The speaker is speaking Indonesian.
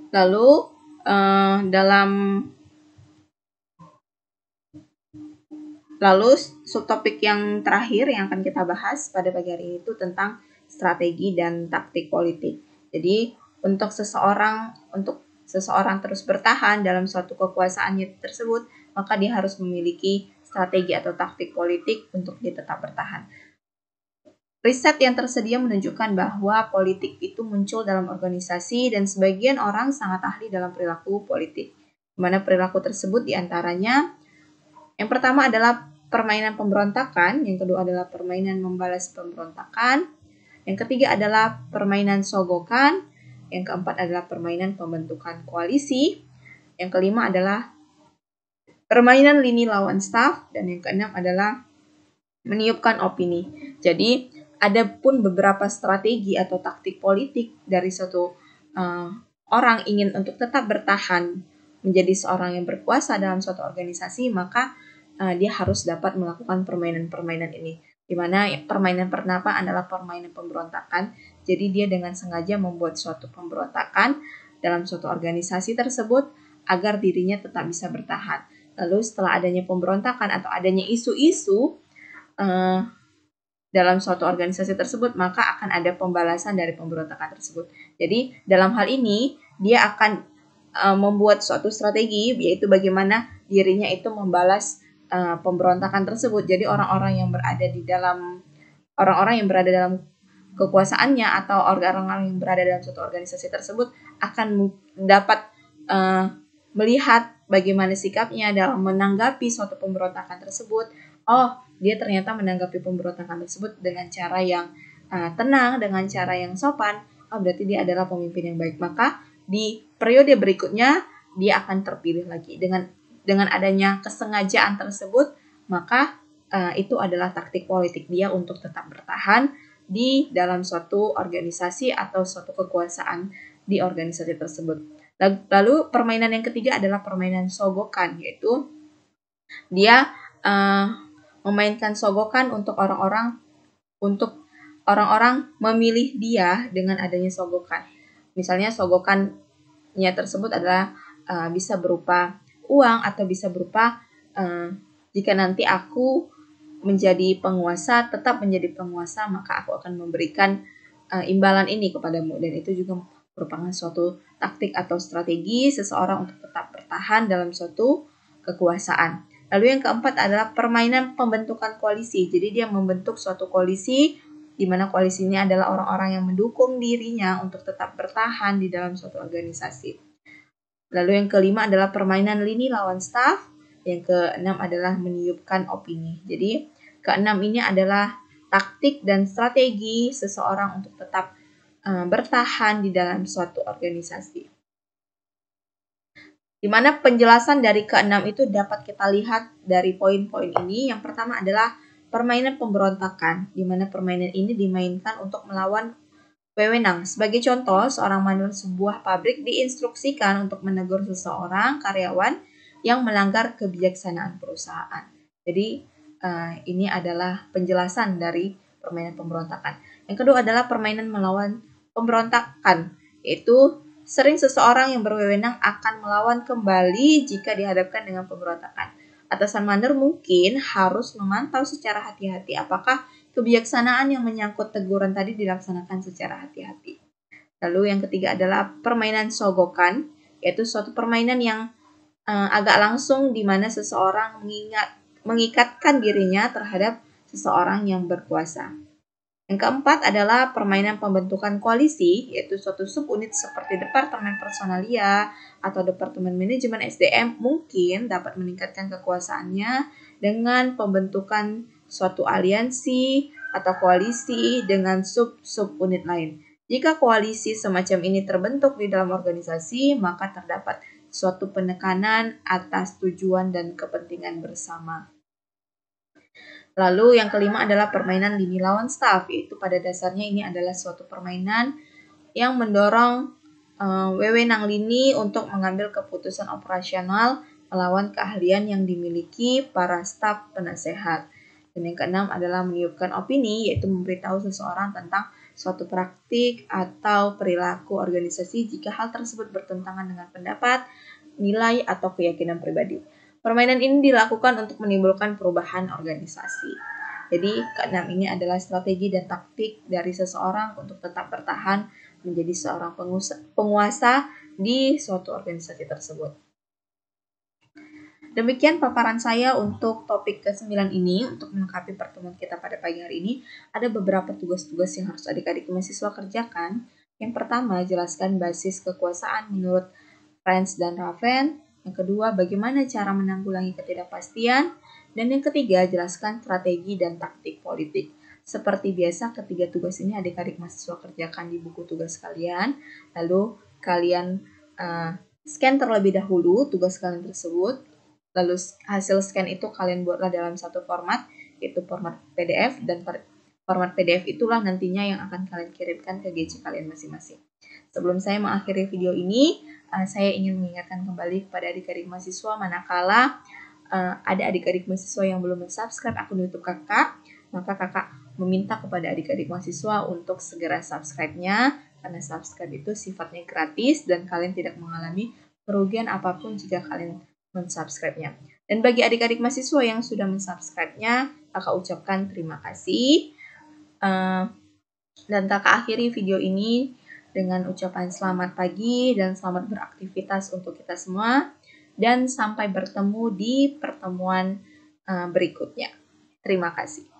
Lalu Lalu subtopik yang terakhir yang akan kita bahas pada pagi hari ini itu tentang strategi dan taktik politik. Jadi untuk seseorang terus bertahan dalam suatu kekuasaannya tersebut, maka dia harus memiliki strategi atau taktik politik untuk dia tetap bertahan. Riset yang tersedia menunjukkan bahwa politik itu muncul dalam organisasi dan sebagian orang sangat ahli dalam perilaku politik. Di mana perilaku tersebut diantaranya yang pertama adalah permainan pemberontakan, yang kedua adalah permainan membalas pemberontakan, yang ketiga adalah permainan sogokan, yang keempat adalah permainan pembentukan koalisi, yang kelima adalah permainan lini lawan staf, dan yang keenam adalah meniupkan opini. Jadi, ada pun beberapa strategi atau taktik politik dari suatu orang ingin untuk tetap bertahan menjadi seorang yang berkuasa dalam suatu organisasi, maka dia harus dapat melakukan permainan-permainan ini. Di mana permainan pertama adalah permainan pemberontakan. Jadi dia dengan sengaja membuat suatu pemberontakan dalam suatu organisasi tersebut agar dirinya tetap bisa bertahan. Lalu setelah adanya pemberontakan atau adanya isu-isu dalam suatu organisasi tersebut, maka akan ada pembalasan dari pemberontakan tersebut. Jadi dalam hal ini dia akan membuat suatu strategi, yaitu bagaimana dirinya itu membalas pemberontakan tersebut. Jadi orang-orang yang berada dalam kekuasaannya atau orang-orang yang berada dalam suatu organisasi tersebut akan dapat melihat bagaimana sikapnya dalam menanggapi suatu pemberontakan tersebut. Oh, dia ternyata menanggapi pemberontakan tersebut dengan cara yang tenang, dengan cara yang sopan. Oh, berarti dia adalah pemimpin yang baik. Maka di periode berikutnya dia akan terpilih lagi. Dengan adanya kesengajaan tersebut, maka itu adalah taktik politik dia untuk tetap bertahan di dalam suatu organisasi atau suatu kekuasaan di organisasi tersebut. Lalu permainan yang ketiga adalah permainan sogokan, yaitu dia memainkan sogokan untuk orang-orang memilih dia dengan adanya sogokan. Misalnya sogokannya tersebut adalah bisa berupa uang atau bisa berupa jika nanti aku menjadi penguasa, tetap menjadi penguasa, maka aku akan memberikan imbalan ini kepadamu. Dan itu juga merupakan suatu taktik atau strategi seseorang untuk tetap bertahan dalam suatu kekuasaan. Lalu yang keempat adalah permainan pembentukan koalisi. Jadi dia membentuk suatu koalisi di mana koalisi ini adalah orang-orang yang mendukung dirinya untuk tetap bertahan di dalam suatu organisasi. Lalu yang kelima adalah permainan lini lawan staf. Yang keenam adalah meniupkan opini. Jadi keenam ini adalah taktik dan strategi seseorang untuk tetap bertahan di dalam suatu organisasi. Di mana penjelasan dari keenam itu dapat kita lihat dari poin-poin ini. Yang pertama adalah permainan pemberontakan, di mana permainan ini dimainkan untuk melawan wewenang. Sebagai contoh, seorang manual sebuah pabrik diinstruksikan untuk menegur seseorang karyawan yang melanggar kebijaksanaan perusahaan. Jadi ini adalah penjelasan dari permainan pemberontakan. Yang kedua adalah permainan melawan pemberontakan, yaitu sering seseorang yang berwenang akan melawan kembali jika dihadapkan dengan pemberontakan. Atasan mandor mungkin harus memantau secara hati-hati apakah kebijaksanaan yang menyangkut teguran tadi dilaksanakan secara hati-hati. Lalu yang ketiga adalah permainan sogokan, yaitu suatu permainan yang agak langsung di mana seseorang mengikatkan dirinya terhadap seseorang yang berkuasa. Yang keempat adalah permainan pembentukan koalisi, yaitu suatu subunit seperti Departemen Personalia atau Departemen Manajemen SDM mungkin dapat meningkatkan kekuasaannya dengan pembentukan suatu aliansi atau koalisi dengan sub-subunit lain. Jika koalisi semacam ini terbentuk di dalam organisasi, maka terdapat suatu penekanan atas tujuan dan kepentingan bersama. Lalu yang kelima adalah permainan lini lawan staf, yaitu pada dasarnya ini adalah suatu permainan yang mendorong wewenang lini untuk mengambil keputusan operasional melawan keahlian yang dimiliki para staf penasehat. Dan yang keenam adalah meniupkan opini, yaitu memberitahu seseorang tentang suatu praktik atau perilaku organisasi jika hal tersebut bertentangan dengan pendapat, nilai, atau keyakinan pribadi. Permainan ini dilakukan untuk menimbulkan perubahan organisasi. Jadi, keenam ini adalah strategi dan taktik dari seseorang untuk tetap bertahan menjadi seorang penguasa di suatu organisasi tersebut. Demikian paparan saya untuk topik ke-9 ini. Untuk melengkapi pertemuan kita pada pagi hari ini, ada beberapa tugas-tugas yang harus adik-adik mahasiswa kerjakan. Yang pertama, jelaskan basis kekuasaan menurut Franz dan Raven. Yang kedua, bagaimana cara menanggulangi ketidakpastian. Dan yang ketiga, jelaskan strategi dan taktik politik. Seperti biasa, ketiga tugas ini adik-adik mahasiswa kerjakan di buku tugas kalian. Lalu kalian scan terlebih dahulu tugas kalian tersebut. Lalu hasil scan itu kalian buatlah dalam satu format, yaitu format PDF, dan format PDF itulah nantinya yang akan kalian kirimkan ke GC kalian masing-masing. Sebelum saya mengakhiri video ini, saya ingin mengingatkan kembali kepada adik-adik mahasiswa, manakala ada adik-adik mahasiswa yang belum subscribe akun YouTube kakak, maka kakak meminta kepada adik-adik mahasiswa untuk segera subscribe-nya, karena subscribe itu sifatnya gratis dan kalian tidak mengalami kerugian apapun jika kalian mensubscribe-nya. Dan bagi adik-adik mahasiswa yang sudah mensubscribe-nya, kakak ucapkan terima kasih. Dan kakak akhiri video ini dengan ucapan selamat pagi dan selamat beraktivitas untuk kita semua. Dan sampai bertemu di pertemuan berikutnya. Terima kasih.